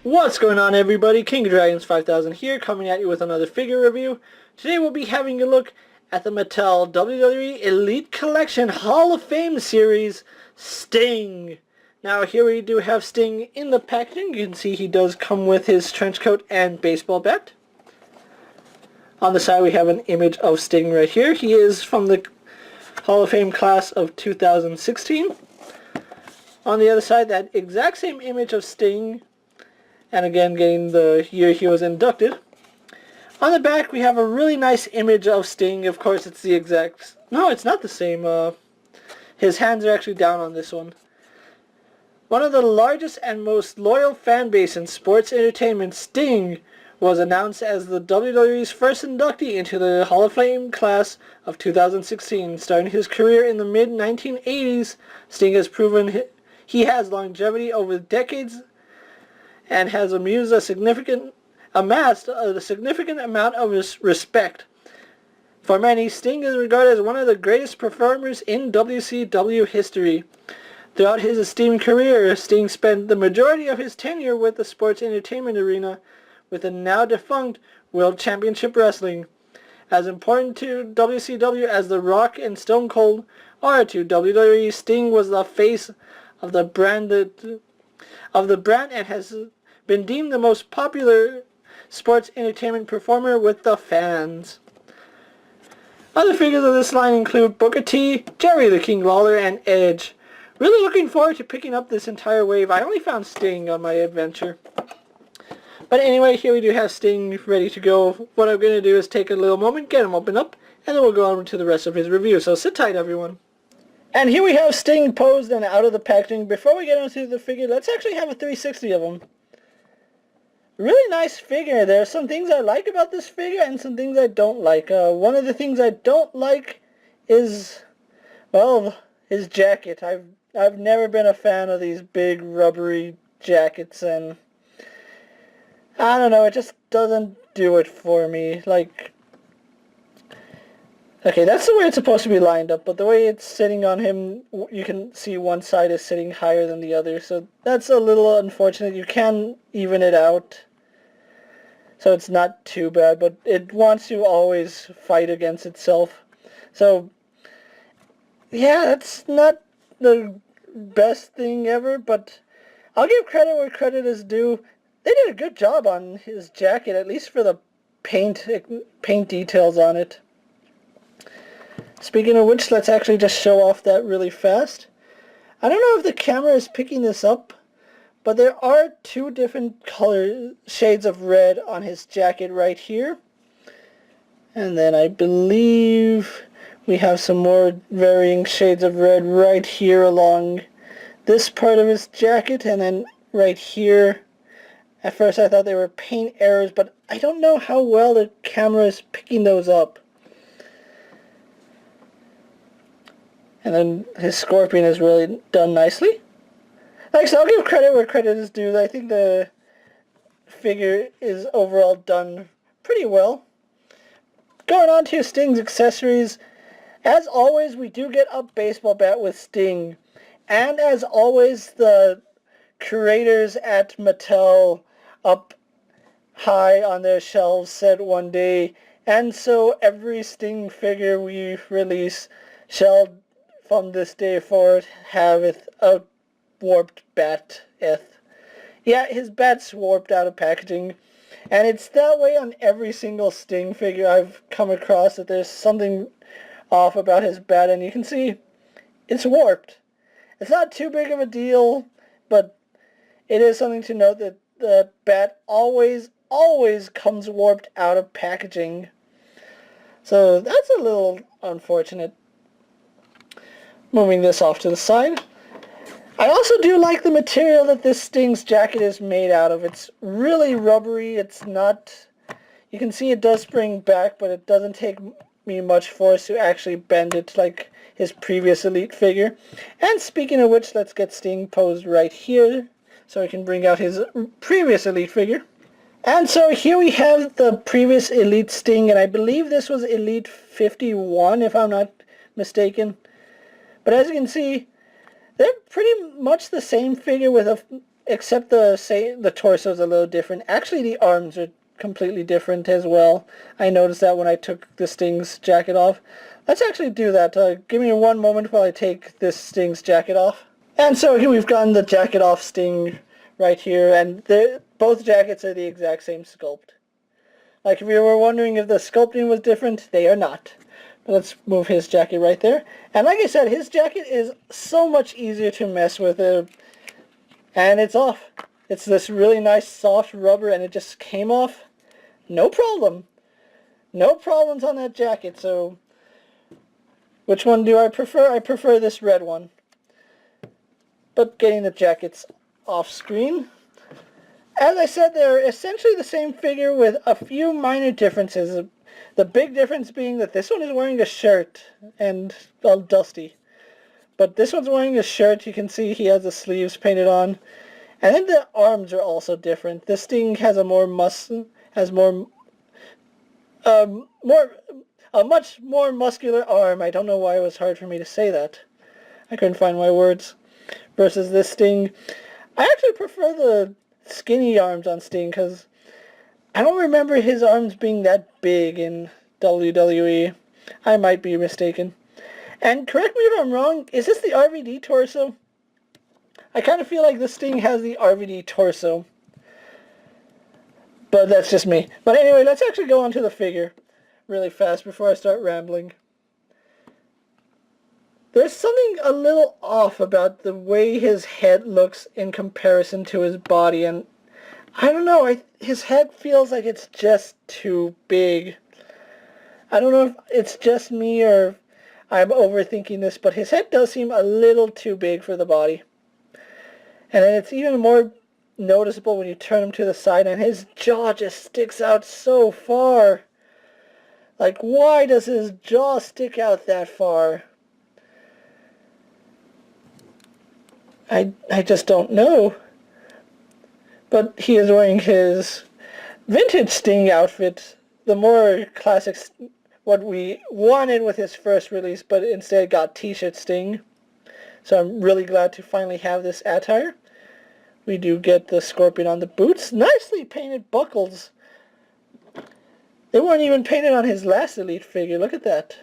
What's going on, everybody? KingofDragons 5000 here, coming at you with another figure review. Today we'll be having a look at the Mattel WWE Elite Collection Hall of Fame Series Sting. Now here we do have Sting in the packaging. You can see he does come with his trench coat and baseball bat. On the side we have an image of Sting right here. He is from the Hall of Fame class of 2016. On the other side, that exact same image of Sting, and again getting the year he was inducted. On the back we have a really nice image of Sting. Of course it's the exact... No, it's not the same. His hands are actually down on this one. One of the largest and most loyal fan base in sports entertainment, Sting was announced as the WWE's first inductee into the Hall of Fame class of 2016. Starting his career in the mid-1980s, Sting has proven he has longevity over decades and has amassed a significant amount of respect. For many, Sting is regarded as one of the greatest performers in WCW history. Throughout his esteemed career, Sting spent the majority of his tenure with the sports entertainment arena, with the now defunct World Championship Wrestling. As important to WCW as The Rock and Stone Cold are to WWE, Sting was the face of the brand and has been deemed the most popular sports entertainment performer with the fans. Other figures of this line include Booker T, Jerry the King Lawler, and Edge. Really looking forward to picking up this entire wave. I only found Sting on my adventure. But anyway, here we do have Sting ready to go. What I'm going to do is take a little moment, get him opened up, and then we'll go on to the rest of his review. So sit tight, everyone. And here we have Sting posed and out of the packaging. Before we get into the figure, let's actually have a 360 of him. Really nice figure. There are some things I like about this figure and some things I don't like. One of the things I don't like is, well, his jacket. I've never been a fan of these big rubbery jackets, and I don't know, it just doesn't do it for me. Like, okay, that's the way it's supposed to be lined up, but the way it's sitting on him, you can see one side is sitting higher than the other, so that's a little unfortunate. You can even it out, so it's not too bad, but it wants to always fight against itself. So, yeah, that's not the best thing ever, but I'll give credit where credit is due. They did a good job on his jacket, at least for the paint details on it. Speaking of which, let's actually just show off that really fast. I don't know if the camera is picking this up, but there are two different shades of red on his jacket right here. And then I believe we have some more varying shades of red right here along this part of his jacket, and then right here. At first I thought they were paint errors, but I don't know how well the camera is picking those up. And then his scorpion is really done nicely. Like I said, I'll give credit where credit is due. I think the figure is overall done pretty well. Going on to Sting's accessories. As always, we do get a baseball bat with Sting. And as always, the curators at Mattel up high on their shelves said one day, and so every Sting figure we release shall from this day forward haveth a warped bat-eth. Yeah, his bat's warped out of packaging, and it's that way on every single Sting figure I've come across, that there's something off about his bat, and you can see it's warped. It's not too big of a deal, but it is something to note that the bat always comes warped out of packaging. So that's a little unfortunate. Moving this off to the side. I also do like the material that this Sting's jacket is made out of. It's really rubbery. It's not... You can see it does spring back, but it doesn't take me much force to actually bend it like his previous Elite figure. And speaking of which, let's get Sting posed right here so I can bring out his previous Elite figure. And so here we have the previous Elite Sting, and I believe this was Elite 51 if I'm not mistaken. But as you can see, they're pretty much the same figure with a except the torso is a little different. Actually, the arms are completely different as well. I noticed that when I took the Sting's jacket off. Let's actually do that. Give me one moment while I take this Sting's jacket off. And so here we've gotten the jacket off Sting right here, and both jackets are the exact same sculpt. Like if you were wondering if the sculpting was different, they are not. But let's move his jacket right there. And like I said, his jacket is so much easier to mess with, and it's off. It's this really nice soft rubber, and it just came off. No problem. No problems on that jacket, so which one do I prefer? I prefer this red one. But getting the jackets off screen. As I said, they're essentially the same figure with a few minor differences. The big difference being that this one is wearing a shirt and all dusty. But this one's wearing a shirt. You can see he has the sleeves painted on. And then the arms are also different. This Sting has a much more muscular arm. I don't know why it was hard for me to say that. I couldn't find my words. Versus this Sting. I actually prefer the skinny arms on Sting because I don't remember his arms being that big in WWE. I might be mistaken. And correct me if I'm wrong, is this the RVD torso? I kind of feel like this Sting has the RVD torso. But that's just me. But anyway, let's actually go on to the figure really fast before I start rambling. There's something a little off about the way his head looks in comparison to his body, and I don't know, his head feels like it's just too big. I don't know if it's just me or I'm overthinking this, but his head does seem a little too big for the body. And then it's even more noticeable when you turn him to the side, and his jaw just sticks out so far. Like, why does his jaw stick out that far? I just don't know. But he is wearing his vintage Sting outfit, the more classic, what we wanted with his first release, but instead got t-shirt Sting. So I'm really glad to finally have this attire. We do get the scorpion on the boots. Nicely painted buckles. They weren't even painted on his last Elite figure. Look at that.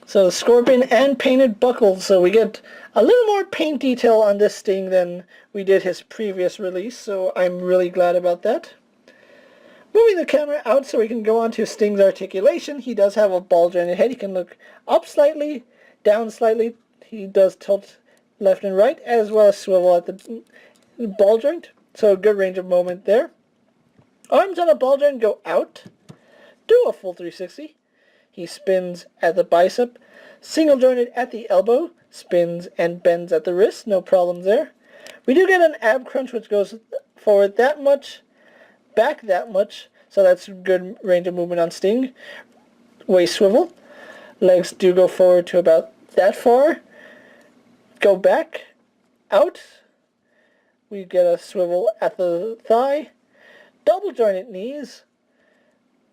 So the scorpion and painted buckles. So we get a little more paint detail on this Sting than we did his previous release. So I'm really glad about that. Moving the camera out so we can go on to Sting's articulation. He does have a ball jointed head. He can look up slightly, down slightly. He does tilt left and right, as well as swivel at the ball joint. So good range of movement there. Arms on a ball joint go out. Do a full 360. He spins at the bicep. Single jointed at the elbow. Spins and bends at the wrist. No problems there. We do get an ab crunch which goes forward that much, back that much. So that's good range of movement on Sting. Waist swivel. Legs do go forward to about that far. Go back, out. We get a swivel at the thigh. Double jointed knees.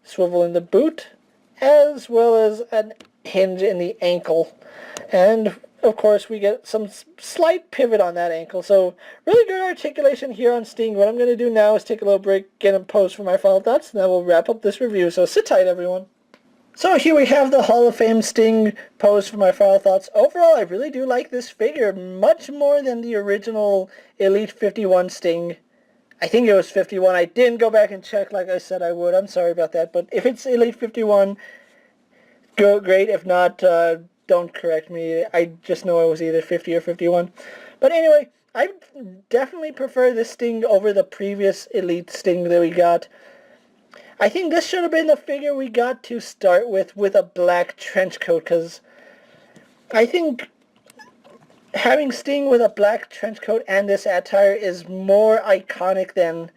Swivel in the boot. As well as a hinge in the ankle. And of course we get some slight pivot on that ankle. So really good articulation here on Sting. What I'm going to do now is take a little break, get him posed for my final thoughts, and then we'll wrap up this review. So sit tight, everyone. So here we have the Hall of Fame Sting posed for my final thoughts. Overall, I really do like this figure much more than the original Elite 51 Sting. I think it was 51. I didn't go back and check like I said I would. I'm sorry about that. But if it's Elite 51, great. If not, don't correct me. I just know it was either 50 or 51. But anyway, I definitely prefer this Sting over the previous Elite Sting that we got. I think this should have been the figure we got to start with a black trench coat, because I think having Sting with a black trench coat and this attire is more iconic than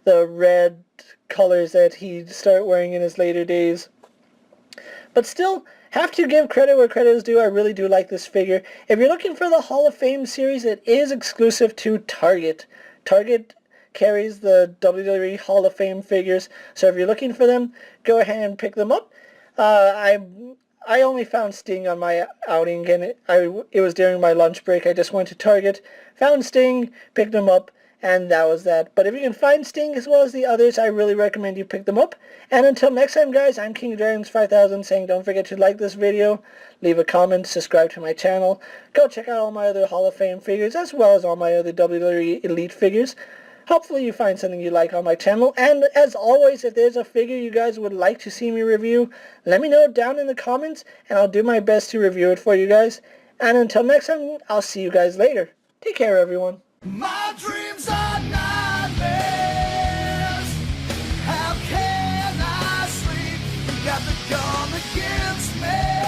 the red colors that he started wearing in his later days. But still, have to give credit where credit is due. I really do like this figure. If you're looking for the Hall of Fame series, it is exclusive to Target. Target carries the WWE Hall of Fame figures, so if you're looking for them, go ahead and pick them up. I only found Sting on my outing, and it was during my lunch break. I just went to Target, found Sting, picked him up, and that was that. But if you can find Sting as well as the others, I really recommend you pick them up. And until next time, guys, I'm KingofDragons 5000 saying don't forget to like this video, leave a comment, subscribe to my channel. Go check out all my other Hall of Fame figures as well as all my other WWE Elite figures. Hopefully you find something you like on my channel. And as always, if there's a figure you guys would like to see me review, let me know down in the comments and I'll do my best to review it for you guys. And until next time, I'll see you guys later. Take care, everyone. My dreams are nightmares. How can I sleep? You got the gun against me.